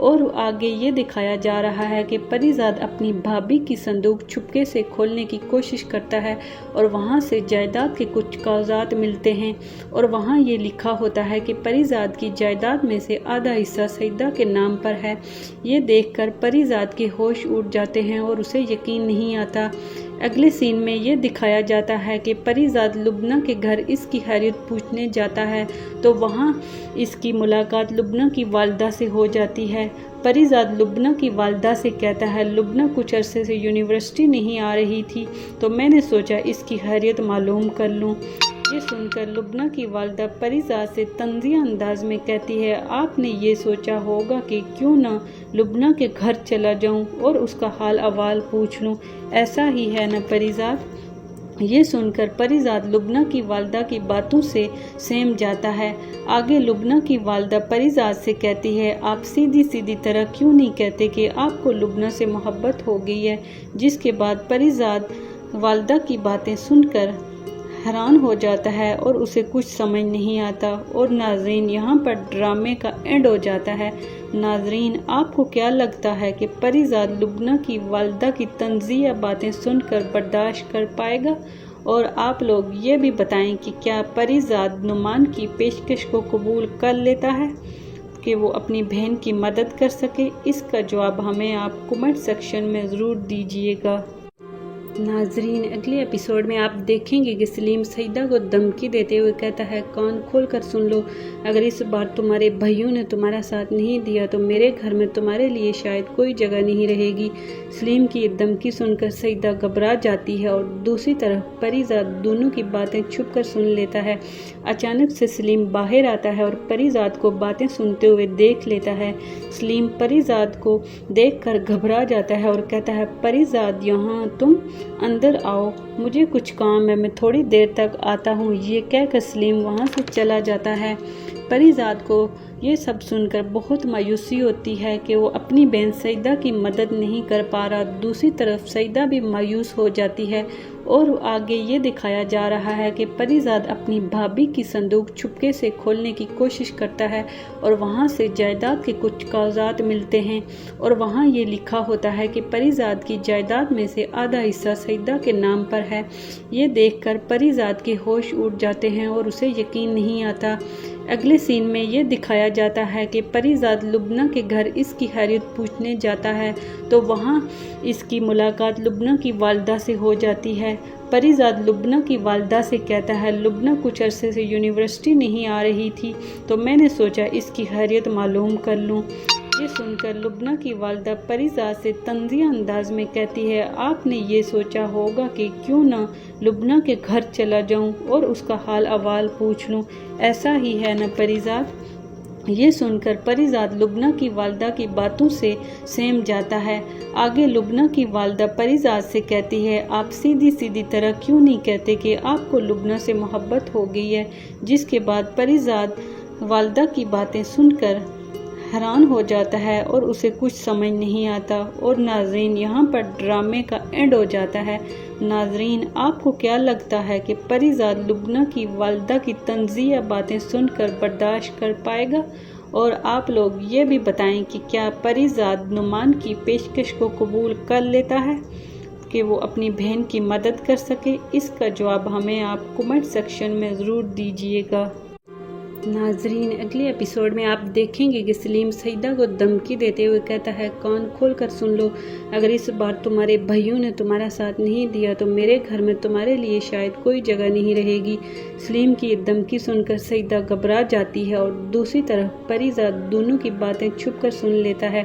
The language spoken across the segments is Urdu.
اور آگے یہ دکھایا جا رہا ہے کہ پریزاد اپنی بھابھی کی صندوق چھپکے سے کھولنے کی کوشش کرتا ہے اور وہاں سے جائیداد کے کچھ کاغذات ملتے ہیں اور وہاں یہ لکھا ہوتا ہے کہ پریزاد کی جائیداد میں سے آدھا حصہ سعیدہ کے نام پر ہے۔ یہ دیکھ کر پریزاد کے ہوش اڑ جاتے ہیں اور اسے یقین نہیں آتا۔ اگلے سین میں یہ دکھایا جاتا ہے کہ پریزاد لبنہ کے گھر اس کی خیریت پوچھنے جاتا ہے تو وہاں اس کی ملاقات لبنہ کی والدہ سے ہو جاتی ہے۔ پریزاد لبنہ کی والدہ سے کہتا ہے، لبنہ کچھ عرصے سے یونیورسٹی نہیں آ رہی تھی تو میں نے سوچا اس کی خیریت معلوم کر لوں۔ یہ سن کر لبنہ کی والدہ پریزاد سے طنزیہ انداز میں کہتی ہے، آپ نے یہ سوچا ہوگا کہ کیوں نہ لبنہ کے گھر چلا جاؤں اور اس کا حال احوال پوچھ لوں، ایسا ہی ہے نا پریزاد؟ یہ سن کر پریزاد لبنہ کی والدہ کی باتوں سے سہم جاتا ہے۔ آگے لبنہ کی والدہ پریزاد سے کہتی ہے، آپ سیدھی طرح کیوں نہیں کہتے کہ آپ کو لبنہ سے محبت ہو گئی ہے؟ جس کے بعد پریزاد والدہ کی باتیں سن کر حیران ہو جاتا ہے اور اسے کچھ سمجھ نہیں آتا اور ناظرین یہاں پر ڈرامے کا اینڈ ہو جاتا ہے۔ ناظرین آپ کو کیا لگتا ہے کہ پریزاد لبنہ کی والدہ کی طنزیہ باتیں سن کر برداشت کر پائے گا؟ اور آپ لوگ یہ بھی بتائیں کہ کیا پریزاد نعمان کی پیشکش کو قبول کر لیتا ہے کہ وہ اپنی بہن کی مدد کر سکے؟ اس کا جواب ہمیں آپ کمنٹ سیکشن میں ضرور دیجیے گا۔ ناظرین اگلے ایپیسوڈ میں آپ دیکھیں گے کہ سلیم سعیدہ کو دھمکی دیتے ہوئے کہتا ہے، کان کھول کر سن لو، اگر اس بار تمہارے بھائیوں نے تمہارا ساتھ نہیں دیا تو میرے گھر میں تمہارے لیے شاید کوئی جگہ نہیں رہے گی۔ سلیم کی یہ دھمکی سن کر سعیدہ گھبرا جاتی ہے اور دوسری طرف پریزاد دونوں کی باتیں چھپ کر سن لیتا ہے۔ اچانک سے سلیم باہر آتا ہے اور پریزاد کو باتیں سنتے ہوئے دیکھ لیتا ہے۔ سلیم پریزاد کو دیکھ کر گھبرا جاتا ہے اور کہتا ہے، پریزاد یہاں تم اندر آؤ، مجھے کچھ کام ہے، میں تھوڑی دیر تک آتا ہوں۔ یہ کہہ کر سلیم وہاں سے چلا جاتا ہے۔ پریزاد کو یہ سب سن کر بہت مایوسی ہوتی ہے کہ وہ اپنی بہن سعیدہ کی مدد نہیں کر پا رہا۔ دوسری طرف سعیدہ بھی مایوس ہو جاتی ہے اور آگے یہ دکھایا جا رہا ہے کہ پریزاد اپنی بھابھی کی صندوق چھپکے سے کھولنے کی کوشش کرتا ہے اور وہاں سے جائیداد کے کچھ کاغذات ملتے ہیں اور وہاں یہ لکھا ہوتا ہے کہ پریزاد کی جائیداد میں سے آدھا حصہ سعیدہ کے نام پر ہے۔ یہ دیکھ کر پریزاد کے ہوش اڑ جاتے ہیں اور اسے یقین نہیں آتا۔ اگلے سین میں یہ دکھایا جاتا ہے کہ پریزاد لبنہ کے گھر اس کی خیریت پوچھنے جاتا ہے تو وہاں اس کی ملاقات لبنہ کی والدہ سے ہو جاتی ہے۔ پریزاد لبنہ کی والدہ سے کہتا ہے، لبنہ کچھ عرصے سے یونیورسٹی نہیں آ رہی تھی تو میں نے سوچا اس کی خیریت معلوم کر لوں۔ یہ سن کر لبنہ کی والدہ پریزاد سے طنزیہ انداز میں کہتی ہے، آپ نے یہ سوچا ہوگا کہ کیوں نہ لبنہ کے گھر چلا جاؤں اور اس کا حال احوال پوچھ لوں، ایسا ہی ہے نا پریزاد؟ یہ سن کر پریزاد لبنہ کی والدہ کی باتوں سے سہم جاتا ہے۔ آگے لبنہ کی والدہ پریزاد سے کہتی ہے، آپ سیدھی طرح کیوں نہیں کہتے کہ آپ کو لبنہ سے محبت ہو گئی ہے؟ جس کے بعد پریزاد والدہ کی باتیں سن کر حیران ہو جاتا ہے اور اسے کچھ سمجھ نہیں آتا اور ناظرین یہاں پر ڈرامے کا اینڈ ہو جاتا ہے۔ ناظرین آپ کو کیا لگتا ہے کہ پریزاد لبنہ کی والدہ کی طنزیہ باتیں سن کر برداشت کر پائے گا؟ اور آپ لوگ یہ بھی بتائیں کہ کیا پریزاد نعمان کی پیشکش کو قبول کر لیتا ہے کہ وہ اپنی بہن کی مدد کر سکے؟ اس کا جواب ہمیں آپ کمنٹ سیکشن میں ضرور دیجیے گا۔ ناظرین اگلے ایپیسوڈ میں آپ دیکھیں گے کہ سلیم سعیدہ کو دھمکی دیتے ہوئے کہتا ہے، کان کھول کر سن لو، اگر اس بار تمہارے بھائیوں نے تمہارا ساتھ نہیں دیا تو میرے گھر میں تمہارے لیے شاید کوئی جگہ نہیں رہے گی۔ سلیم کی یہ دھمکی سن کر سعیدہ گھبرا جاتی ہے اور دوسری طرف پریزاد دونوں کی باتیں چھپ کر سن لیتا ہے۔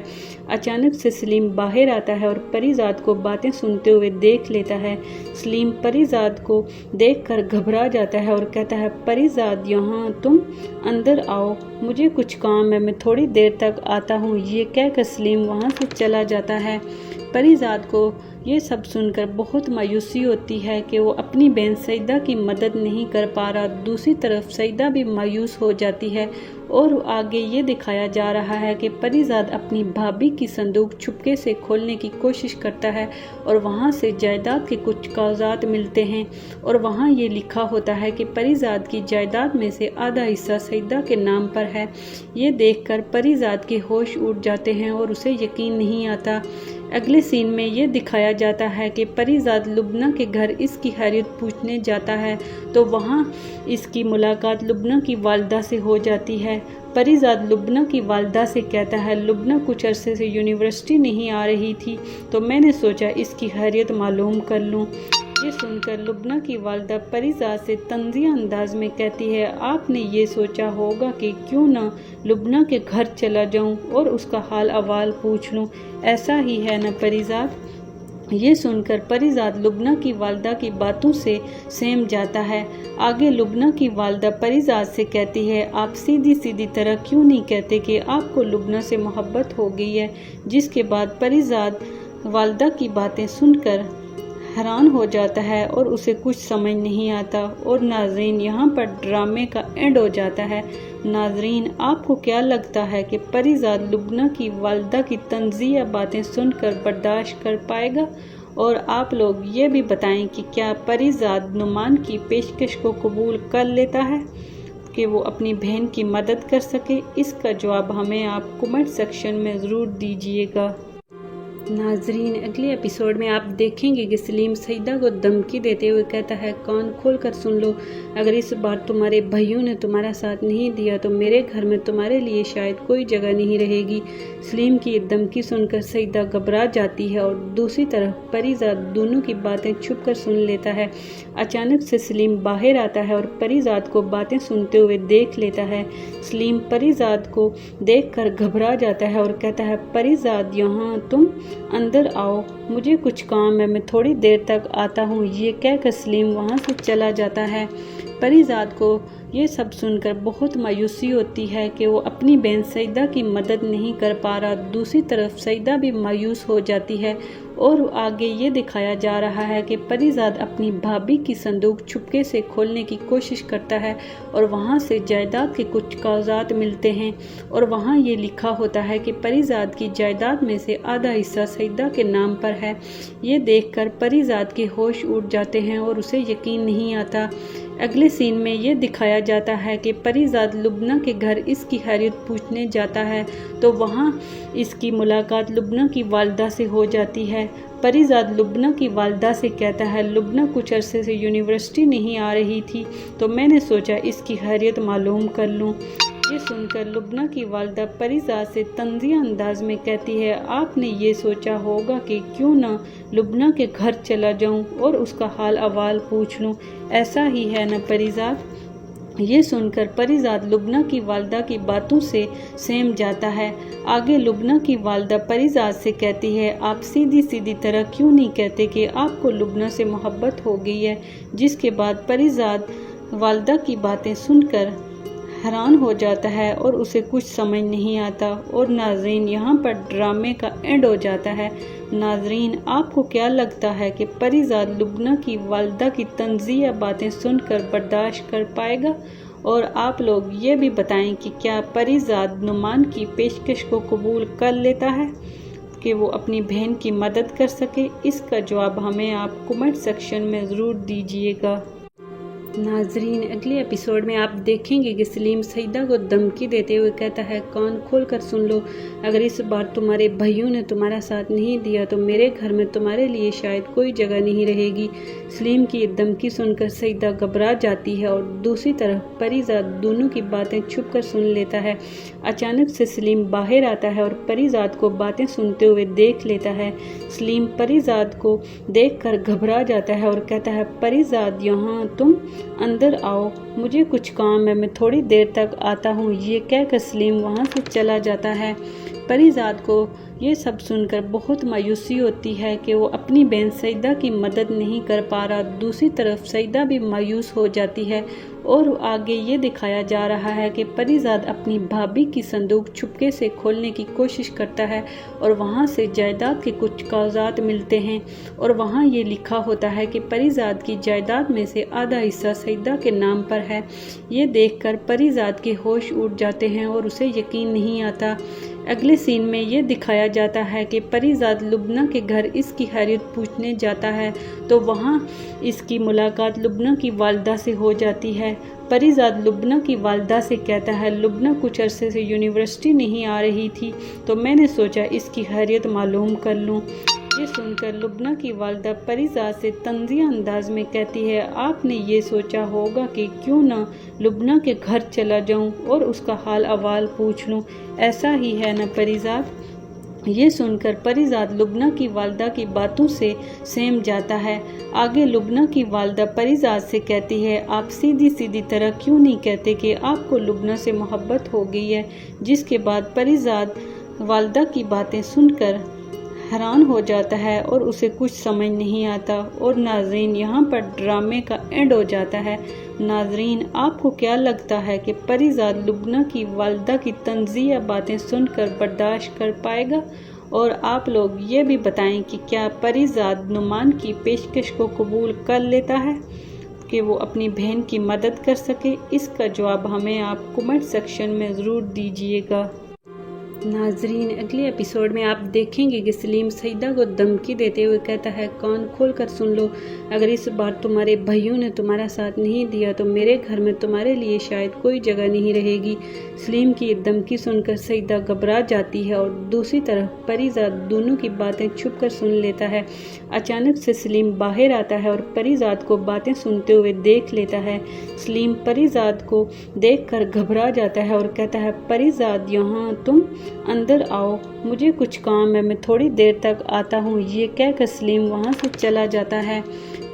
اچانک سے سلیم باہر آتا ہے اور پریزاد کو باتیں سنتے ہوئے دیکھ لیتا ہے۔ سلیم پریزاد کو دیکھ کر گھبرا جاتا ہے اور کہتا ہے، پریزاد یہاں تم اندر آؤ، مجھے کچھ کام ہے، میں تھوڑی دیر تک آتا ہوں۔ یہ کہہ کر سلیم وہاں سے چلا جاتا ہے۔ پریزاد کو یہ سب سن کر بہت مایوسی ہوتی ہے کہ وہ اپنی بہن سعیدہ کی مدد نہیں کر پا رہا۔ دوسری طرف سعیدہ بھی مایوس ہو جاتی ہے اور آگے یہ دکھایا جا رہا ہے کہ پریزاد اپنی بھابھی کی صندوق چھپکے سے کھولنے کی کوشش کرتا ہے اور وہاں سے جائیداد کے کچھ کاغذات ملتے ہیں اور وہاں یہ لکھا ہوتا ہے کہ پریزاد کی جائیداد میں سے آدھا حصہ سعیدہ کے نام پر ہے۔ یہ دیکھ کر پریزاد کے ہوش اڑ جاتے ہیں اور اسے یقین نہیں آتا۔ اگلے سین میں یہ دکھایا جاتا ہے کہ پریزاد لبنہ کے گھر اس کی خیریت پوچھنے جاتا ہے تو وہاں اس کی ملاقات لبنہ کی والدہ سے ہو جاتی ہے۔ پریزاد لبنہ کی والدہ سے کہتا ہے، لبنہ کچھ عرصے سے یونیورسٹی نہیں آ رہی تھی تو میں نے سوچا اس کی خیریت معلوم کر لوں۔ یہ سن کر لبنہ کی والدہ پریزاد سے طنزیہ انداز میں کہتی ہے، آپ نے یہ سوچا ہوگا کہ کیوں نہ لبنہ کے گھر چلا جاؤں اور اس کا حال احوال پوچھ لوں، ایسا ہی ہے نا پریزاد؟ یہ سن کر پریزاد لبنہ کی والدہ کی باتوں سے سہم جاتا ہے۔ آگے لبنہ کی والدہ پریزاد سے کہتی ہے، آپ سیدھی طرح کیوں نہیں کہتے کہ آپ کو لبنہ سے محبت ہو گئی ہے؟ جس کے بعد پریزاد والدہ کی باتیں سن کر حیران ہو جاتا ہے اور اسے کچھ سمجھ نہیں آتا۔ اور ناظرین، یہاں پر ڈرامے کا اینڈ ہو جاتا ہے۔ ناظرین، آپ کو کیا لگتا ہے کہ پریزاد لبنہ کی والدہ کی طنزیہ باتیں سن کر برداشت کر پائے گا؟ اور آپ لوگ یہ بھی بتائیں کہ کیا پریزاد نعمان کی پیشکش کو قبول کر لیتا ہے کہ وہ اپنی بہن کی مدد کر سکے؟ اس کا جواب ہمیں آپ کمنٹ سیکشن میں ضرور دیجیے گا۔ ناظرین، اگلے ایپیسوڈ میں آپ دیکھیں گے کہ سلیم سعیدہ کو دھمکی دیتے ہوئے کہتا ہے، کان کھول کر سن لو، اگر اس بار تمہارے بھائیوں نے تمہارا ساتھ نہیں دیا تو میرے گھر میں تمہارے لیے شاید کوئی جگہ نہیں رہے گی۔ سلیم کی یہ دھمکی سن کر سعیدہ گھبرا جاتی ہے اور دوسری طرف پریزاد دونوں کی باتیں چھپ کر سن لیتا ہے۔ اچانک سے سلیم باہر آتا ہے اور پریزاد کو باتیں سنتے ہوئے دیکھ لیتا ہے۔ سلیم پریزاد کو دیکھ کر گھبرا جاتا ہے اور کہتا ہے، پریزاد یہاں تم اندر آؤ، مجھے کچھ کام ہے، میں تھوڑی دیر تک آتا ہوں۔ یہ کہہ کر سلیم وہاں سے چلا جاتا ہے۔ پریزاد کو یہ سب سن کر بہت مایوسی ہوتی ہے کہ وہ اپنی بہن سعیدہ کی مدد نہیں کر پا رہا۔ دوسری طرف سعیدہ بھی مایوس ہو جاتی ہے اور آگے یہ دکھایا جا رہا ہے کہ پریزاد اپنی بھابھی کی صندوق چھپکے سے کھولنے کی کوشش کرتا ہے اور وہاں سے جائیداد کے کچھ کاغذات ملتے ہیں اور وہاں یہ لکھا ہوتا ہے کہ پریزاد کی جائیداد میں سے آدھا حصہ سعیدہ کے نام پر ہے۔ یہ دیکھ کر پریزاد کے ہوش اڑ جاتے ہیں اور اسے یقین نہیں آتا۔ اگلے سین میں یہ دکھایا جاتا ہے کہ پریزاد لبنہ کے گھر اس کی خیریت پوچھنے جاتا ہے تو وہاں اس کی ملاقات لبنہ کی والدہ سے ہو جاتی ہے۔ پریزاد لبنہ کی والدہ سے کہتا ہے، لبنہ کچھ عرصے سے یونیورسٹی نہیں آ رہی تھی تو میں نے سوچا اس کی خیریت معلوم کر لوں۔ یہ سن کر لبنہ کی والدہ پریزاد سے طنزیہ انداز میں کہتی ہے، آپ نے یہ سوچا ہوگا کہ کیوں نہ لبنہ کے گھر چلا جاؤں اور اس کا حال احوال پوچھ لوں، ایسا ہی ہے نا پریزاد؟ یہ سن کر پریزاد لبنہ کی والدہ کی باتوں سے سہم جاتا ہے۔ آگے لبنہ کی والدہ پریزاد سے کہتی ہے، آپ سیدھی طرح کیوں نہیں کہتے کہ آپ کو لبنہ سے محبت ہو گئی ہے؟ جس کے بعد پریزاد والدہ کی باتیں سن کر حیران ہو جاتا ہے اور اسے کچھ سمجھ نہیں آتا۔ اور ناظرین، یہاں پر ڈرامے کا اینڈ ہو جاتا ہے۔ ناظرین، آپ کو کیا لگتا ہے کہ پریزاد لبنہ کی والدہ کی طنزیہ باتیں سن کر برداشت کر پائے گا؟ اور آپ لوگ یہ بھی بتائیں کہ کیا پریزاد نعمان کی پیشکش کو قبول کر لیتا ہے کہ وہ اپنی بہن کی مدد کر سکے؟ اس کا جواب ہمیں آپ کمنٹ سیکشن میں ضرور دیجیے گا۔ ناظرین، اگلے ایپیسوڈ میں آپ دیکھیں گے کہ سلیم سعیدہ کو دھمکی دیتے ہوئے کہتا ہے، کان کھول کر سن لو، اگر اس بار تمہارے بھائیوں نے تمہارا ساتھ نہیں دیا تو میرے گھر میں تمہارے لیے شاید کوئی جگہ نہیں رہے گی۔ سلیم کی یہ دھمکی سن کر سعیدہ گھبرا جاتی ہے اور دوسری طرف پریزاد دونوں کی باتیں چھپ کر سن لیتا ہے۔ اچانک سے سلیم باہر آتا ہے اور پریزاد کو باتیں سنتے ہوئے دیکھ لیتا ہے۔ سلیم پریزاد کو دیکھ کر گھبرا جاتا ہے اور کہتا ہے، پریزاد یہاں تم اندر آؤ، مجھے کچھ کام ہے، میں تھوڑی دیر تک آتا ہوں۔ یہ کہہ کر سلیم وہاں سے چلا جاتا ہے۔ پریزاد کو یہ سب سن کر بہت مایوسی ہوتی ہے کہ وہ اپنی بہن سعیدہ کی مدد نہیں کر پا رہا۔ دوسری طرف سعیدہ بھی مایوس ہو جاتی ہے اور آگے یہ دکھایا جا رہا ہے کہ پری زاد اپنی بھابھی کی صندوق چھپکے سے کھولنے کی کوشش کرتا ہے اور وہاں سے جائیداد کے کچھ کاغذات ملتے ہیں اور وہاں یہ لکھا ہوتا ہے کہ پری زاد کی جائیداد میں سے آدھا حصہ سعیدہ کے نام پر ہے۔ یہ دیکھ کر پری زاد کے ہوش اڑ جاتے ہیں اور اسے یقین نہیں آتا۔ اگلے سین میں یہ دکھایا جاتا ہے کہ پری زاد لبنہ کے گھر اس کی خیریت پوچھنے جاتا ہے تو وہاں اس کی ملاقات لبنہ کی والدہ سے ہو جاتی ہے۔ پری زاد لبنہ کی والدہ سے کہتا ہے، لبنہ کچھ عرصے سے یونیورسٹی نہیں آ رہی تھی تو میں نے سوچا اس کی خیریت معلوم کر لوں۔ یہ سن کر لبنہ کی والدہ پری زاد سے طنزیہ انداز میں کہتی ہے، آپ نے یہ سوچا ہوگا کہ کیوں نہ لبنہ کے گھر چلا جاؤں اور اس کا حال احوال پوچھ لوں، ایسا ہی ہے نا پری زاد؟ یہ سن کر پری زاد لبنہ کی والدہ کی باتوں سے سہم جاتا ہے۔ آگے لبنہ کی والدہ پری زاد سے کہتی ہے، آپ سیدھی طرح کیوں نہیں کہتے کہ آپ کو لبنہ سے محبت ہو گئی ہے؟ جس کے بعد پری زاد والدہ کی باتیں سن کر حیران ہو جاتا ہے اور اسے کچھ سمجھ نہیں آتا اور ناظرین یہاں پر ڈرامے کا اینڈ ہو جاتا ہے۔ ناظرین آپ کو کیا لگتا ہے کہ پری زاد لبنہ کی والدہ کی طنزیہ باتیں سن کر برداشت کر پائے گا؟ اور آپ لوگ یہ بھی بتائیں کہ کیا پری زاد نعمان کی پیشکش کو قبول کر لیتا ہے کہ وہ اپنی بہن کی مدد کر سکے؟ اس کا جواب ہمیں آپ کمنٹ سیکشن میں ضرور دیجیے گا۔ ناظرین اگلے ایپیسوڈ میں آپ دیکھیں گے کہ سلیم سعیدہ کو دھمکی دیتے ہوئے کہتا ہے، کان کھول کر سن لو، اگر اس بار تمہارے بھائیوں نے تمہارا ساتھ نہیں دیا تو میرے گھر میں تمہارے لیے شاید کوئی جگہ نہیں رہے گی۔ سلیم کی یہ دھمکی سن کر سعیدہ گھبرا جاتی ہے اور دوسری طرف پری زاد دونوں کی باتیں چھپ کر سن لیتا ہے۔ اچانک سے سلیم باہر آتا ہے اور پری زاد کو باتیں سنتے ہوئے دیکھ لیتا ہے۔ سلیم پری زاد کو دیکھ کر گھبرا جاتا ہے اور کہتا ہے، پری زاد یہاں تم اندر آؤ، مجھے کچھ کام ہے، میں تھوڑی دیر تک آتا ہوں۔ یہ کہہ کر سلیم وہاں سے چلا جاتا ہے۔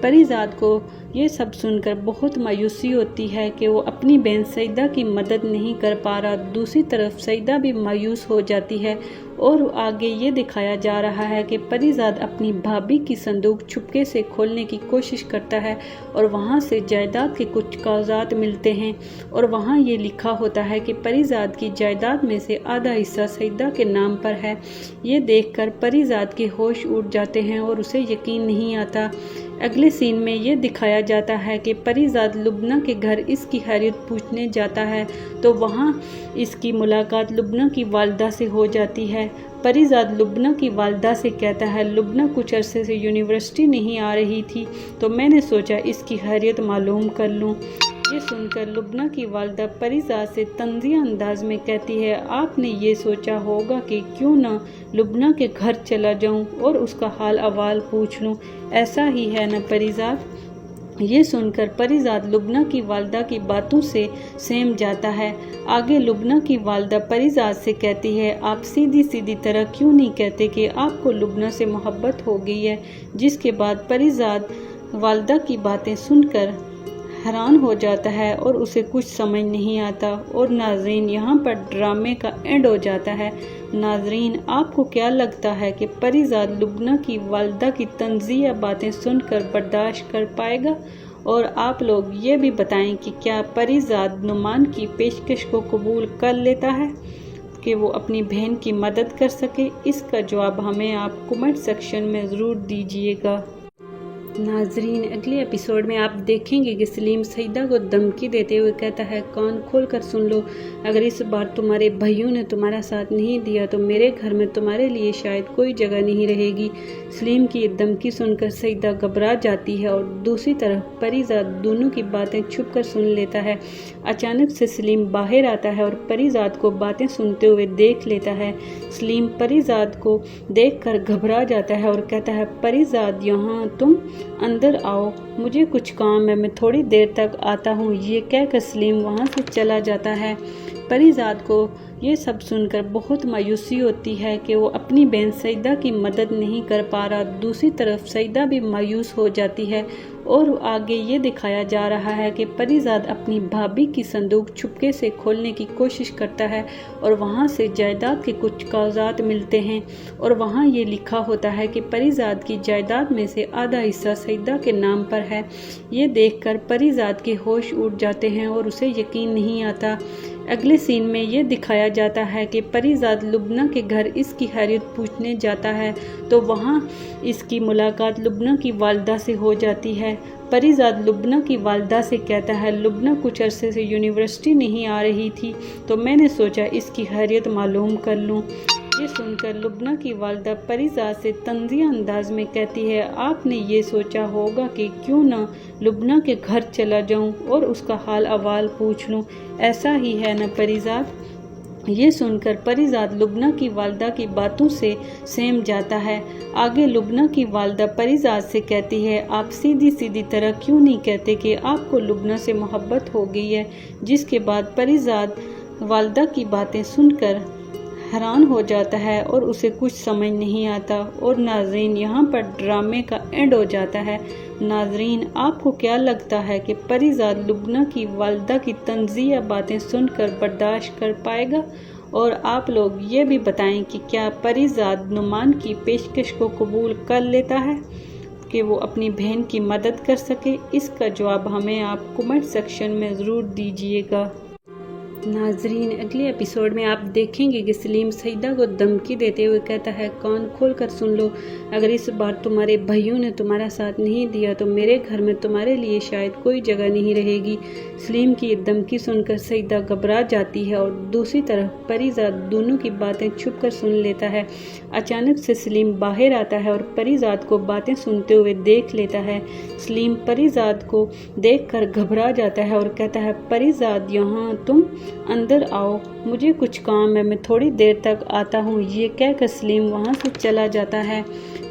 پری زاد کو یہ سب سن کر بہت مایوسی ہوتی ہے کہ وہ اپنی بہن سعیدہ کی مدد نہیں کر پا رہا۔ دوسری طرف سعیدہ بھی مایوس ہو جاتی ہے اور آگے یہ دکھایا جا رہا ہے کہ پری زاد اپنی بھابھی کی صندوق چھپکے سے کھولنے کی کوشش کرتا ہے اور وہاں سے جائیداد کے کچھ کاغذات ملتے ہیں اور وہاں یہ لکھا ہوتا ہے کہ پری زاد کی جائیداد میں سے آدھا حصہ سعیدہ کے نام پر ہے۔ یہ دیکھ کر پری زاد کے ہوش اڑ جاتے ہیں اور اسے یقین نہیں آتا۔ اگلے سین میں یہ دکھایا جاتا ہے کہ پری زاد لبنہ کے گھر اس کی خیریت پوچھنے جاتا ہے تو وہاں اس کی ملاقات لبنہ کی والدہ سے ہو جاتی ہے۔ پری زاد لبنہ کی والدہ سے کہتا ہے، لبنہ کچھ عرصے سے یونیورسٹی نہیں آ رہی تھی تو میں نے سوچا اس کی خیریت معلوم کر لوں۔ یہ سن کر لبنہ کی والدہ پری زاد سے طنزیہ انداز میں کہتی ہے، آپ نے یہ سوچا ہوگا کہ کیوں نہ لبنہ کے گھر چلا جاؤں اور اس کا حال احوال پوچھ لوں، ایسا ہی ہے نا پری زاد؟ یہ سن کر پری زاد لبنہ کی والدہ کی باتوں سے سہم جاتا ہے۔ آگے لبنہ کی والدہ پری زاد سے کہتی ہے، آپ سیدھی طرح کیوں نہیں کہتے کہ آپ کو لبنہ سے محبت ہو گئی ہے؟ جس کے بعد پری زاد والدہ کی باتیں سن کر حیران ہو جاتا ہے اور اسے کچھ سمجھ نہیں آتا اور ناظرین یہاں پر ڈرامے کا اینڈ ہو جاتا ہے۔ ناظرین آپ کو کیا لگتا ہے کہ پری زاد لبنہ کی والدہ کی طنزیہ باتیں سن کر برداشت کر پائے گا؟ اور آپ لوگ یہ بھی بتائیں کہ کیا پری زاد نعمان کی پیشکش کو قبول کر لیتا ہے کہ وہ اپنی بہن کی مدد کر سکے؟ اس کا جواب ہمیں آپ کمنٹ سیکشن میں ضرور دیجیے گا۔ ناظرین اگلے ایپیسوڈ میں آپ دیکھیں گے کہ سلیم سعیدہ کو دھمکی دیتے ہوئے کہتا ہے، کان کھول کر سن لو، اگر اس بار تمہارے بھائیوں نے تمہارا ساتھ نہیں دیا تو میرے گھر میں تمہارے لیے شاید کوئی جگہ نہیں رہے گی۔ سلیم کی یہ دھمکی سن کر سعیدہ گھبرا جاتی ہے اور دوسری طرف پری زاد دونوں کی باتیں چھپ کر سن لیتا ہے۔ اچانک سے سلیم باہر آتا ہے اور پری زاد کو باتیں سنتے ہوئے دیکھ لیتا ہے۔ سلیم پری زاد کو دیکھ کر گھبرا جاتا ہے اور کہتا ہے، پری زاد یہاں تم اندر آؤ، مجھے کچھ کام ہے، میں تھوڑی دیر تک آتا ہوں۔ یہ کہہ کر سلیم وہاں سے چلا جاتا ہے۔ پری زاد کو یہ سب سن کر بہت مایوسی ہوتی ہے کہ وہ اپنی بہن سعیدہ کی مدد نہیں کر پا رہا۔ دوسری طرف سعیدہ بھی مایوس ہو جاتی ہے اور آگے یہ دکھایا جا رہا ہے کہ پریزاد اپنی بھابھی کی صندوق چھپکے سے کھولنے کی کوشش کرتا ہے اور وہاں سے جائیداد کے کچھ کاغذات ملتے ہیں اور وہاں یہ لکھا ہوتا ہے کہ پریزاد کی جائیداد میں سے آدھا حصہ سعیدہ کے نام پر ہے۔ یہ دیکھ کر پریزاد کے ہوش اڑ جاتے ہیں اور اسے یقین نہیں آتا۔ اگلے سین میں یہ دکھایا جاتا ہے کہ پریزاد لبنہ کے گھر اس کی خیریت پوچھنے جاتا ہے تو وہاں اس کی ملاقات لبنہ کی والدہ سے ہو جاتی ہے۔ پریزاد لبنہ کی والدہ سے کہتا ہے، لبنہ کچھ عرصے سے یونیورسٹی نہیں آ رہی تھی تو میں نے سوچا اس کی خیریت معلوم کر لوں۔ یہ سن کر لبنہ کی والدہ پریزاد سے طنزیہ انداز میں کہتی ہے، آپ نے یہ سوچا ہوگا کہ کیوں نہ لبنہ کے گھر چلا جاؤں اور اس کا حال احوال پوچھ لوں، ایسا ہی ہے نا پریزاد؟ یہ سن کر پریزاد لبنہ کی والدہ کی باتوں سے سہم جاتا ہے۔ آگے لبنہ کی والدہ پریزاد سے کہتی ہے، آپ سیدھی طرح کیوں نہیں کہتے کہ آپ کو لبنہ سے محبت ہو گئی ہے؟ جس کے بعد پریزاد والدہ کی باتیں سن کر حیران ہو جاتا ہے اور اسے کچھ سمجھ نہیں آتا۔ اور ناظرین، یہاں پر ڈرامے کا اینڈ ہو جاتا ہے۔ ناظرین، آپ کو کیا لگتا ہے کہ پریزاد لبنہ کی والدہ کی طنزیہ باتیں سن کر برداشت کر پائے گا؟ اور آپ لوگ یہ بھی بتائیں کہ کیا پریزاد نعمان کی پیشکش کو قبول کر لیتا ہے کہ وہ اپنی بہن کی مدد کر سکے؟ اس کا جواب ہمیں آپ کمنٹ سیکشن میں ضرور دیجیے گا۔ ناظرین، اگلے ایپیسوڈ میں آپ دیکھیں گے کہ سلیم سعیدہ کو دھمکی دیتے ہوئے کہتا ہے، کان کھول کر سن لو، اگر اس بار تمہارے بھائیوں نے تمہارا ساتھ نہیں دیا تو میرے گھر میں تمہارے لیے شاید کوئی جگہ نہیں رہے گی۔ سلیم کی یہ دھمکی سن کر سعیدہ گھبرا جاتی ہے اور دوسری طرف پریزاد دونوں کی باتیں چھپ کر سن لیتا ہے۔ اچانک سے سلیم باہر آتا ہے اور پریزاد کو باتیں سنتے ہوئے دیکھ لیتا ہے۔ سلیم پریزاد کو دیکھ کر گھبرا جاتا ہے اور کہتا ہے، پریزاد یہاں تم اندر آؤ، مجھے کچھ کام ہے، میں تھوڑی دیر تک آتا ہوں۔ یہ کہہ کر سلیم وہاں سے چلا جاتا ہے۔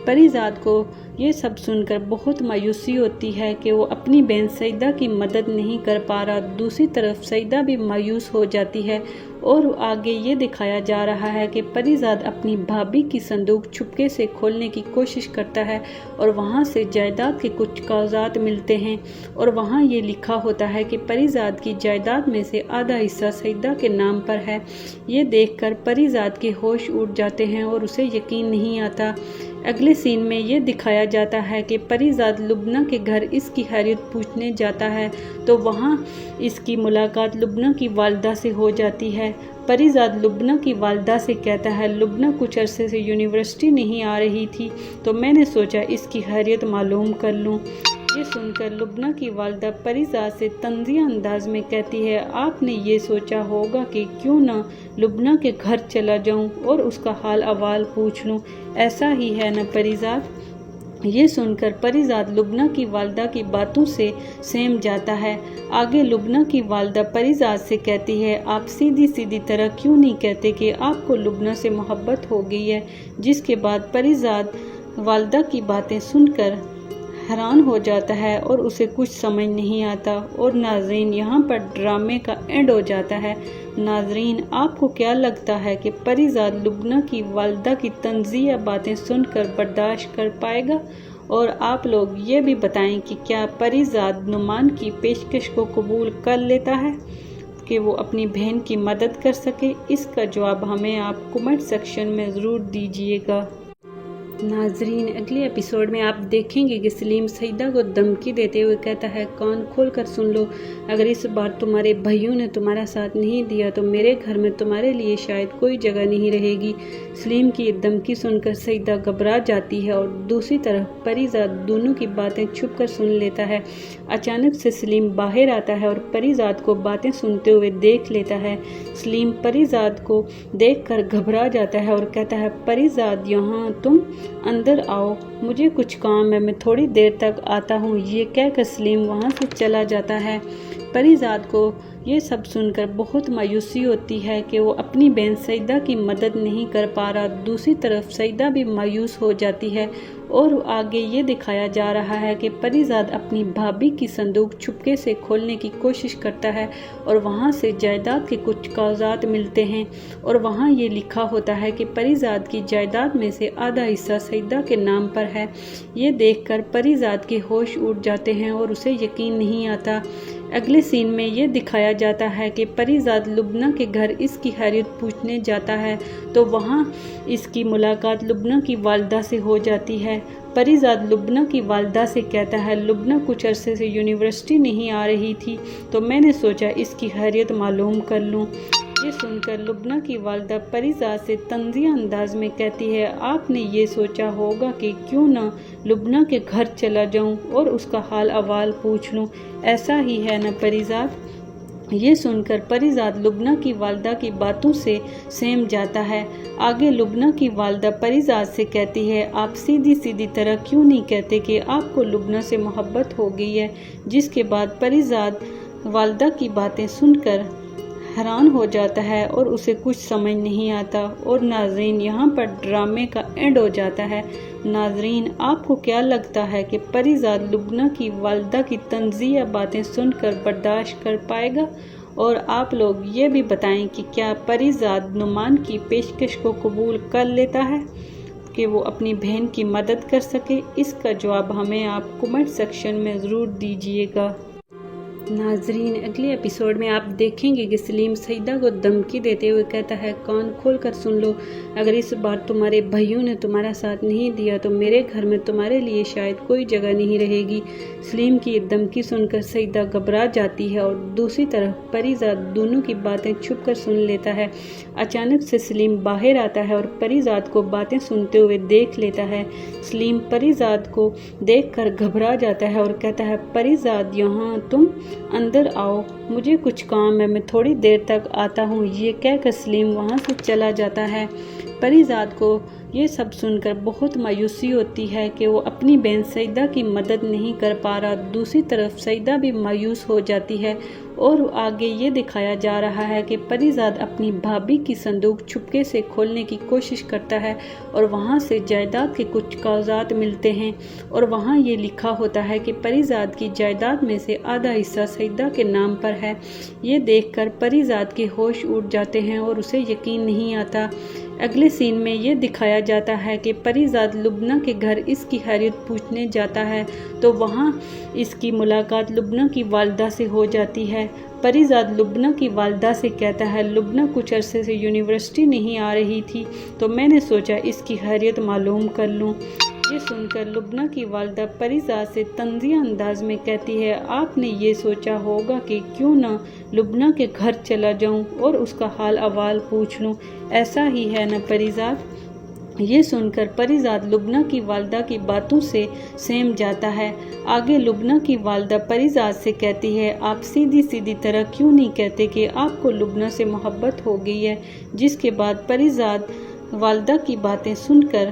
پریزاد کو یہ سب سن کر بہت مایوسی ہوتی ہے کہ وہ اپنی بہن سعیدہ کی مدد نہیں کر پا رہا۔ دوسری طرف سعیدہ بھی مایوس ہو جاتی ہے اور آگے یہ دکھایا جا رہا ہے کہ پریزاد اپنی بھابھی کی صندوق چھپکے سے کھولنے کی کوشش کرتا ہے اور وہاں سے جائیداد کے کچھ کاغذات ملتے ہیں اور وہاں یہ لکھا ہوتا ہے کہ پریزاد کی جائیداد میں سے آدھا حصہ سعیدہ کے نام پر ہے۔ یہ دیکھ کر پریزاد کے ہوش اڑ جاتے ہیں اور اسے یقین نہیں آتا۔ اگلے سین میں یہ دکھایا جاتا ہے کہ پریزاد لبنہ کے گھر اس کی خیریت پوچھنے جاتا ہے تو وہاں اس کی ملاقات لبنہ کی والدہ سے ہو جاتی ہے۔ پریزاد لبنہ کی والدہ سے کہتا ہے، لبنہ کچھ عرصے سے یونیورسٹی نہیں آ رہی تھی تو میں نے سوچا اس کی خیریت معلوم کر لوں۔ یہ سن کر لبنہ کی والدہ پریزاد سے طنزیہ انداز میں کہتی ہے، آپ نے یہ سوچا ہوگا کہ کیوں نہ لبنہ کے گھر چلا جاؤں اور اس کا حال احوال پوچھ لوں، ایسا ہی ہے نا پریزاد؟ یہ سن کر پریزاد لبنہ کی والدہ کی باتوں سے سہم جاتا ہے۔ آگے لبنہ کی والدہ پریزاد سے کہتی ہے، آپ سیدھی طرح کیوں نہیں کہتے کہ آپ کو لبنہ سے محبت ہو گئی ہے؟ جس کے بعد پریزاد والدہ کی باتیں سن کر حیران ہو جاتا ہے اور اسے کچھ سمجھ نہیں آتا۔ اور ناظرین، یہاں پر ڈرامے کا اینڈ ہو جاتا ہے۔ ناظرین، آپ کو کیا لگتا ہے کہ پریزاد لبنہ کی والدہ کی طنزیہ باتیں سن کر برداشت کر پائے گا؟ اور آپ لوگ یہ بھی بتائیں کہ کیا پریزاد نعمان کی پیشکش کو قبول کر لیتا ہے کہ وہ اپنی بہن کی مدد کر سکے؟ اس کا جواب ہمیں آپ کمنٹ سیکشن میں ضرور دیجیے گا۔ ناظرین، اگلے ایپیسوڈ میں آپ دیکھیں گے کہ سلیم سعیدہ کو دھمکی دیتے ہوئے کہتا ہے، کان کھول کر سن لو، اگر اس بار تمہارے بھائیوں نے تمہارا ساتھ نہیں دیا تو میرے گھر میں تمہارے لیے شاید کوئی جگہ نہیں رہے گی۔ سلیم کی یہ دھمکی سن کر سعیدہ گھبرا جاتی ہے اور دوسری طرف پریزاد دونوں کی باتیں چھپ کر سن لیتا ہے۔ اچانک سے سلیم باہر آتا ہے اور پریزاد کو باتیں سنتے ہوئے دیکھ لیتا ہے۔ سلیم پریزاد کو دیکھ کر گھبرا جاتا ہے اور کہتا ہے، پریزاد یہاں تم اندر آؤ، مجھے کچھ کام ہے، میں تھوڑی دیر تک آتا ہوں۔ یہ کہہ کر سلیم وہاں سے چلا جاتا ہے۔ پریزاد کو یہ سب سن کر بہت مایوسی ہوتی ہے کہ وہ اپنی بہن سعیدہ کی مدد نہیں کر پا رہا۔ دوسری طرف سعیدہ بھی مایوس ہو جاتی ہے اور آگے یہ دکھایا جا رہا ہے کہ پری زاد اپنی بھابھی کی صندوق چھپکے سے کھولنے کی کوشش کرتا ہے اور وہاں سے جائیداد کے کچھ کاغذات ملتے ہیں اور وہاں یہ لکھا ہوتا ہے کہ پری زاد کی جائیداد میں سے آدھا حصہ سعیدہ کے نام پر ہے۔ یہ دیکھ کر پری زاد کے ہوش اڑ جاتے ہیں اور اسے یقین نہیں آتا۔ اگلے سین میں یہ دکھایا جاتا ہے کہ پری زاد لبنہ کے گھر اس کی خیریت پوچھنے جاتا ہے تو وہاں اس کی ملاقات لبنہ کی والدہ سے ہو جاتی ہے۔ پری زاد لبنہ کی والدہ سے کہتا ہے، لبنہ کچھ عرصے سے یونیورسٹی نہیں آ رہی تھی تو میں نے سوچا اس کی خیریت معلوم کر لوں۔ یہ سن کر لبنہ کی والدہ پری زاد سے طنزیہ انداز میں کہتی ہے، آپ نے یہ سوچا ہوگا کہ کیوں نہ لبنہ کے گھر چلا جاؤں اور اس کا حال احوال پوچھ لوں، ایسا ہی ہے نا پری زاد؟ یہ سن کر پری زاد لبنہ کی والدہ کی باتوں سے سہم جاتا ہے۔ آگے لبنہ کی والدہ پری زاد سے کہتی ہے، آپ سیدھی طرح کیوں نہیں کہتے کہ آپ کو لبنہ سے محبت ہو گئی ہے؟ جس کے بعد پری زاد والدہ کی باتیں سن کر حیران ہو جاتا ہے اور اسے کچھ سمجھ نہیں آتا اور ناظرین یہاں پر ڈرامے کا اینڈ ہو جاتا ہے۔ ناظرین آپ کو کیا لگتا ہے کہ پری زاد لبنہ کی والدہ کی طنزیہ باتیں سن کر برداشت کر پائے گا؟ اور آپ لوگ یہ بھی بتائیں کہ کیا پری زاد نعمان کی پیشکش کو قبول کر لیتا ہے کہ وہ اپنی بہن کی مدد کر سکے؟ اس کا جواب ہمیں آپ کمنٹ سیکشن میں ضرور دیجیے گا۔ ناظرین اگلے ایپیسوڈ میں آپ دیکھیں گے کہ سلیم سعیدہ کو دھمکی دیتے ہوئے کہتا ہے، کان کھول کر سن لو، اگر اس بار تمہارے بھائیوں نے تمہارا ساتھ نہیں دیا تو میرے گھر میں تمہارے لیے شاید کوئی جگہ نہیں رہے گی۔ سلیم کی یہ دھمکی سن کر سعیدہ گھبرا جاتی ہے اور دوسری طرف پری زاد دونوں کی باتیں چھپ کر سن لیتا ہے۔ اچانک سے سلیم باہر آتا ہے اور پری زاد کو باتیں سنتے ہوئے دیکھ لیتا ہے۔ سلیم پری زاد کو دیکھ کر گھبرا جاتا ہے اور کہتا ہے، پری زاد یہاں تم اندر آؤ، مجھے کچھ کام ہے، میں تھوڑی دیر تک آتا ہوں۔ یہ کہہ کر سلیم وہاں سے چلا جاتا ہے۔ پری زاد کو یہ سب سن کر بہت مایوسی ہوتی ہے کہ وہ اپنی بہن سعیدہ کی مدد نہیں کر پا رہا۔ دوسری طرف سعیدہ بھی مایوس ہو جاتی ہے اور آگے یہ دکھایا جا رہا ہے کہ پری زاد اپنی بھابھی کی صندوق چھپکے سے کھولنے کی کوشش کرتا ہے اور وہاں سے جائیداد کے کچھ کاغذات ملتے ہیں اور وہاں یہ لکھا ہوتا ہے کہ پری زاد کی جائیداد میں سے آدھا حصہ سعیدہ کے نام پر ہے۔ یہ دیکھ کر پری زاد کے ہوش اڑ جاتے ہیں اور اسے یقین نہیں آتا۔ اگلے سین میں یہ دکھایا جاتا ہے کہ پری زاد لبنہ کے گھر اس کی خیریت پوچھنے جاتا ہے تو وہاں اس کی ملاقات لبنہ کی والدہ سے ہو جاتی ہے۔ پری زاد لبنہ کی والدہ سے کہتا ہے، لبنہ کچھ عرصے سے یونیورسٹی نہیں آ رہی تھی تو میں نے سوچا اس کی خیریت معلوم کر لوں۔ یہ سن کر لبنہ کی والدہ پری زاد سے طنزیہ انداز میں کہتی ہے، آپ نے یہ سوچا ہوگا کہ کیوں نہ لبنہ کے گھر چلا جاؤں اور اس کا حال احوال پوچھ لوں، ایسا ہی ہے نا پری زاد؟ یہ سن کر پری زاد لبنہ کی والدہ کی باتوں سے سہم جاتا ہے۔ آگے لبنہ کی والدہ پری زاد سے کہتی ہے، آپ سیدھی طرح کیوں نہیں کہتے کہ آپ کو لبنہ سے محبت ہو گئی ہے؟ جس کے بعد پری زاد والدہ کی باتیں سن کر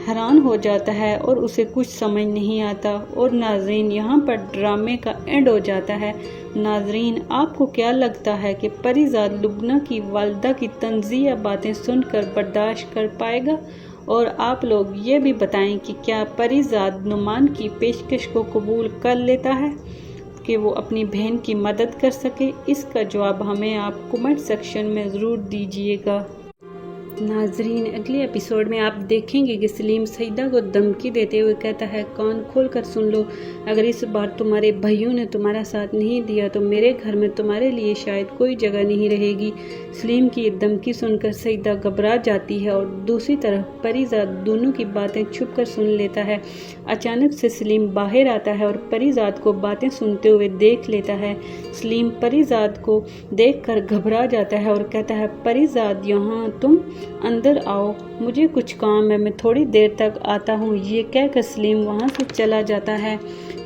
حیران ہو جاتا ہے اور اسے کچھ سمجھ نہیں آتا اور ناظرین یہاں پر ڈرامے کا اینڈ ہو جاتا ہے۔ ناظرین آپ کو کیا لگتا ہے کہ پری زاد لبنہ کی والدہ کی طنزیہ باتیں سن کر برداشت کر پائے گا؟ اور آپ لوگ یہ بھی بتائیں کہ کیا پری زاد نعمان کی پیشکش کو قبول کر لیتا ہے کہ وہ اپنی بہن کی مدد کر سکے؟ اس کا جواب ہمیں آپ کمنٹ سیکشن میں ضرور دیجیے گا۔ ناظرین اگلے ایپیسوڈ میں آپ دیکھیں گے کہ سلیم سعیدہ کو دھمکی دیتے ہوئے کہتا ہے، کان کھول کر سن لو، اگر اس بار تمہارے بھائیوں نے تمہارا ساتھ نہیں دیا تو میرے گھر میں تمہارے لیے شاید کوئی جگہ نہیں رہے گی۔ سلیم کی یہ دھمکی سن کر سعیدہ گھبرا جاتی ہے اور دوسری طرف پری زاد دونوں کی باتیں چھپ کر سن لیتا ہے۔ اچانک سے سلیم باہر آتا ہے اور پری زاد کو باتیں سنتے ہوئے دیکھ لیتا ہے۔ سلیم پری زاد کو دیکھ کر گھبرا جاتا ہے اور کہتا ہے، پری زاد یہاں تم اندر آؤ، مجھے کچھ کام ہے، میں تھوڑی دیر تک آتا ہوں۔ یہ کہہ کر سلیم وہاں سے چلا جاتا ہے۔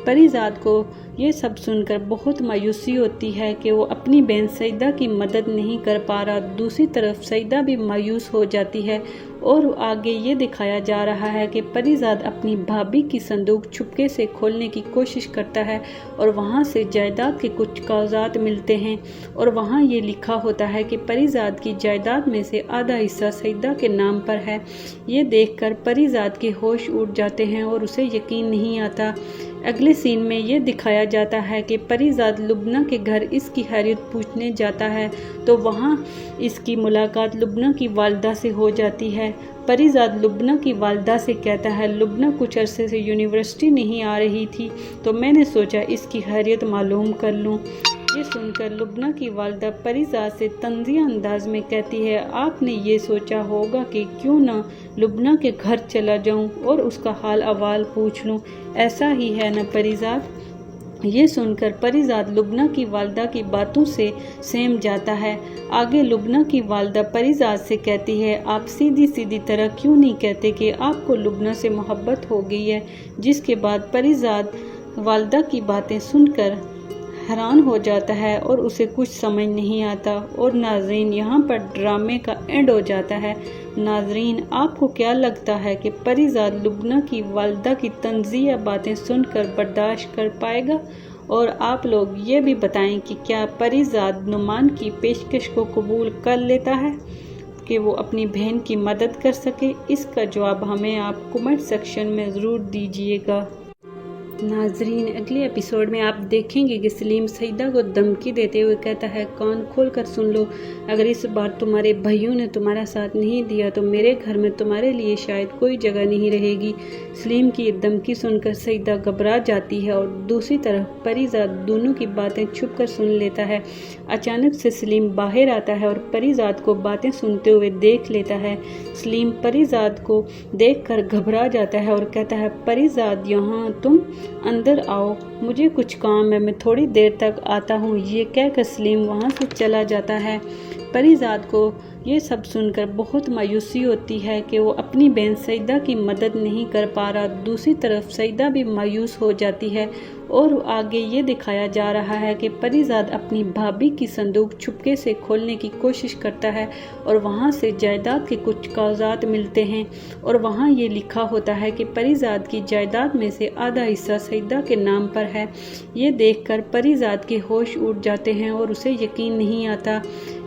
پری زاد کو یہ سب سن کر بہت مایوسی ہوتی ہے کہ وہ اپنی بہن سعیدہ کی مدد نہیں کر پا رہا۔ دوسری طرف سعیدہ بھی مایوس ہو جاتی ہے اور آگے یہ دکھایا جا رہا ہے کہ پری زاد اپنی بھابھی کی صندوق چھپکے سے کھولنے کی کوشش کرتا ہے اور وہاں سے جائیداد کے کچھ کاغذات ملتے ہیں اور وہاں یہ لکھا ہوتا ہے کہ پری زاد کی جائیداد میں سے آدھا حصہ سعیدہ کے نام پر ہے۔ یہ دیکھ کر پری زاد کے ہوش اڑ جاتے ہیں اور اسے یقین نہیں آتا۔ اگلے سین میں یہ دکھایا جاتا ہے کہ پری زاد لبنہ کے گھر اس کی خیریت پوچھنے جاتا ہے تو وہاں اس کی ملاقات لبنہ کی والدہ سے ہو جاتی ہے۔ پری زاد لبنہ کی والدہ سے کہتا ہے، لبنہ کچھ عرصے سے یونیورسٹی نہیں آ رہی تھی تو میں نے سوچا اس کی خیریت معلوم کر لوں۔ یہ سن کر لبنہ کی والدہ پری زاد سے طنزیہ انداز میں کہتی ہے، آپ نے یہ سوچا ہوگا کہ کیوں نہ لبنہ کے گھر چلا جاؤں اور اس کا حال احوال پوچھ لوں، ایسا ہی ہے نا پری زاد؟ یہ سن کر پری زاد لبنہ کی والدہ کی باتوں سے سہم جاتا ہے۔ آگے لبنہ کی والدہ پری زاد سے کہتی ہے، آپ سیدھی طرح کیوں نہیں کہتے کہ آپ کو لبنہ سے محبت ہو گئی ہے؟ جس کے بعد پری زاد والدہ کی باتیں سن کر حیران ہو جاتا ہے اور اسے کچھ سمجھ نہیں آتا۔ اور ناظرین، یہاں پر ڈرامے کا اینڈ ہو جاتا ہے۔ ناظرین، آپ کو کیا لگتا ہے کہ پری زاد لبنہ کی والدہ کی طنزیہ باتیں سن کر برداشت کر پائے گا؟ اور آپ لوگ یہ بھی بتائیں کہ کیا پری زاد نعمان کی پیشکش کو قبول کر لیتا ہے کہ وہ اپنی بہن کی مدد کر سکے؟ اس کا جواب ہمیں آپ کمنٹ سیکشن میں ضرور دیجیے گا۔ ناظرین، اگلے ایپیسوڈ میں آپ دیکھیں گے کہ سلیم سعیدہ کو دھمکی دیتے ہوئے کہتا ہے، کان کھول کر سن لو، اگر اس بار تمہارے بھائیوں نے تمہارا ساتھ نہیں دیا تو میرے گھر میں تمہارے لیے شاید کوئی جگہ نہیں رہے گی۔ سلیم کی یہ دھمکی سن کر سعیدہ گھبرا جاتی ہے اور دوسری طرف پری زاد دونوں کی باتیں چھپ کر سن لیتا ہے۔ اچانک سے سلیم باہر آتا ہے اور پری زاد کو باتیں سنتے ہوئے دیکھ لیتا ہے۔ سلیم پری زاد کو دیکھ کر گھبرا جاتا ہے اور کہتا ہے، پری زاد یہاں تم اندر آؤ، مجھے کچھ کام ہے، میں تھوڑی دیر تک آتا ہوں۔ یہ کہہ کر سلیم وہاں سے چلا جاتا ہے۔ پری زاد کو یہ سب سن کر بہت مایوسی ہوتی ہے کہ وہ اپنی بہن سعیدہ کی مدد نہیں کر پا رہا۔ دوسری طرف سعیدہ بھی مایوس ہو جاتی ہے اور آگے یہ دکھایا جا رہا ہے کہ پری زاد اپنی بھابھی کی صندوق چھپکے سے کھولنے کی کوشش کرتا ہے اور وہاں سے جائیداد کے کچھ کاغذات ملتے ہیں اور وہاں یہ لکھا ہوتا ہے کہ پری زاد کی جائیداد میں سے آدھا حصہ سعیدہ کے نام پر ہے۔ یہ دیکھ کر پری زاد کے ہوش اڑ جاتے ہیں اور اسے یقین نہیں آتا۔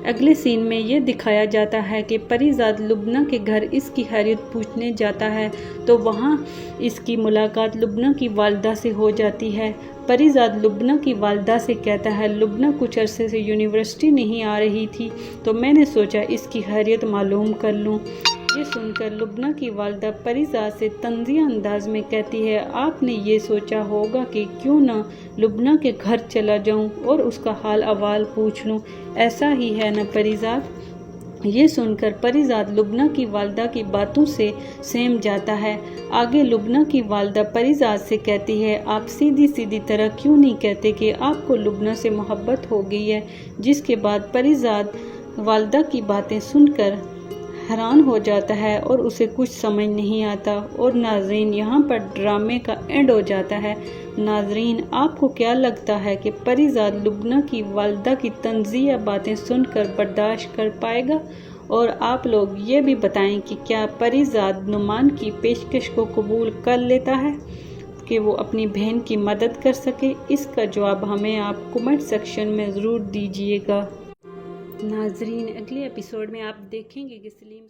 اگلے سین میں یہ دکھایا جاتا ہے کہ پری زاد لبنہ کے گھر اس کی خیریت پوچھنے جاتا ہے تو وہاں اس کی ملاقات لبنہ کی والدہ سے ہو جاتی ہے۔ پری زاد لبنہ کی والدہ سے کہتا ہے، لبنہ کچھ عرصے سے یونیورسٹی نہیں آ رہی تھی تو میں نے سوچا اس کی خیریت معلوم کر لوں۔ یہ سن کر لبنہ کی والدہ پری زاد سے طنزیہ انداز میں کہتی ہے، آپ نے یہ سوچا ہوگا کہ کیوں نہ لبنہ کے گھر چلا جاؤں اور اس کا حال احوال پوچھ لوں، ایسا ہی ہے نا پری زاد؟ یہ سن کر پری زاد لبنہ کی والدہ کی باتوں سے سہم جاتا ہے۔ آگے لبنہ کی والدہ پری زاد سے کہتی ہے، آپ سیدھی طرح کیوں نہیں کہتے کہ آپ کو لبنہ سے محبت ہو گئی ہے؟ جس کے بعد پری زاد والدہ کی باتیں سن کر حیران ہو جاتا ہے اور اسے کچھ سمجھ نہیں آتا۔ اور ناظرین، یہاں پر ڈرامے کا اینڈ ہو جاتا ہے۔ ناظرین، آپ کو کیا لگتا ہے کہ پری زاد لبنہ کی والدہ کی طنزیہ باتیں سن کر برداشت کر پائے گا؟ اور آپ لوگ یہ بھی بتائیں کہ کیا پری زاد نعمان کی پیشکش کو قبول کر لیتا ہے کہ وہ اپنی بہن کی مدد کر سکے؟ اس کا جواب ہمیں آپ کمنٹ سیکشن میں ضرور دیجیے گا۔ ناظرین، اگلے ایپیسوڈ میں آپ دیکھیں گے کہ سلیم